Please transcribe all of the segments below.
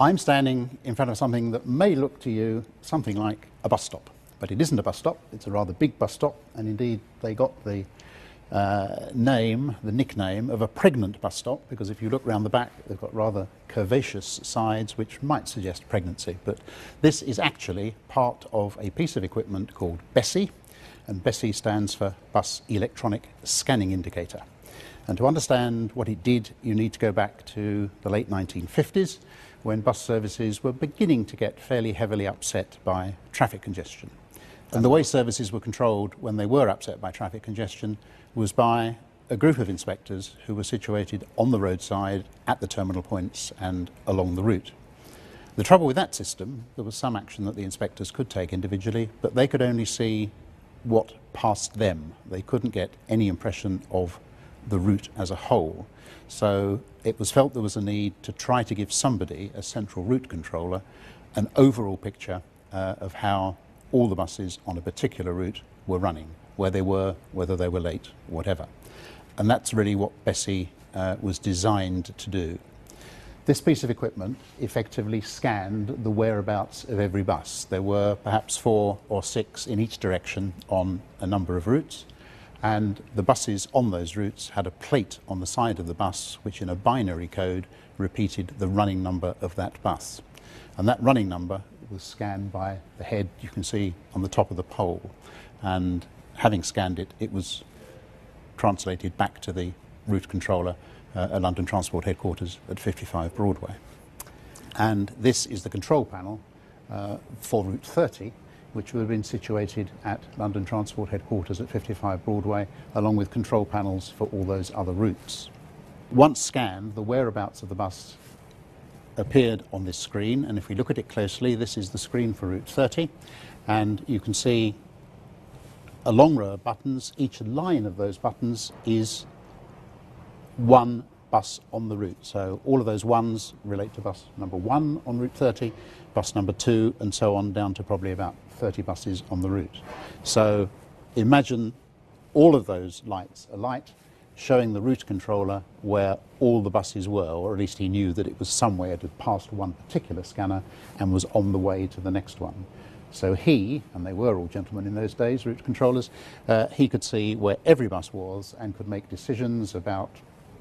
I'm standing in front of something that may look to you something like a bus stop, but it isn't a bus stop. It's a rather big bus stop, and indeed they got the nickname of a pregnant bus stop, because if you look round the back, they've got rather curvaceous sides which might suggest pregnancy. But this is actually part of a piece of equipment called BESI, and BESI stands for Bus Electronic Scanning Indicator. And to understand what it did, you need to go back to the late 1950s, when bus services were beginning to get fairly heavily upset by traffic congestion. And the way services were controlled when they were upset by traffic congestion was by a group of inspectors who were situated on the roadside, at the terminal points and along the route. The trouble with that system, there was some action that the inspectors could take individually, but they could only see what passed them. They couldn't get any impression of the route as a whole. So it was felt there was a need to try to give somebody, a central route controller, an overall picture of how all the buses on a particular route were running, where they were, whether they were late, whatever. And that's really what BESI was designed to do. This piece of equipment effectively scanned the whereabouts of every bus. There were perhaps 4 or 6 in each direction on a number of routes, and the buses on those routes had a plate on the side of the bus which in a binary code repeated the running number of that bus. And that running number was scanned by the head you can see on the top of the pole, and having scanned it, it was translated back to the route controller at London Transport Headquarters at 55 Broadway. And this is the control panel for Route 30, which would have been situated at London Transport Headquarters at 55 Broadway, along with control panels for all those other routes. Once scanned, the whereabouts of the bus appeared on this screen, and if we look at it closely, this is the screen for Route 30, and you can see a long row of buttons. Each line of those buttons is one bus on the route. So all of those ones relate to bus number 1 on Route 30, bus number 2, and so on down to probably about 30 buses on the route. So imagine all of those lights alight, showing the route controller where all the buses were, or at least he knew that it was somewhere, it had passed one particular scanner and was on the way to the next one. So he, and they were all gentlemen in those days, route controllers, he could see where every bus was and could make decisions about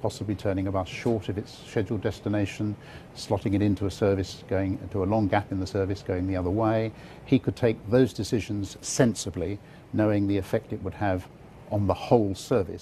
possibly turning a bus short of its scheduled destination, slotting it into a service, going into a long gap in the service, going the other way. He could take those decisions sensibly, knowing the effect it would have on the whole service.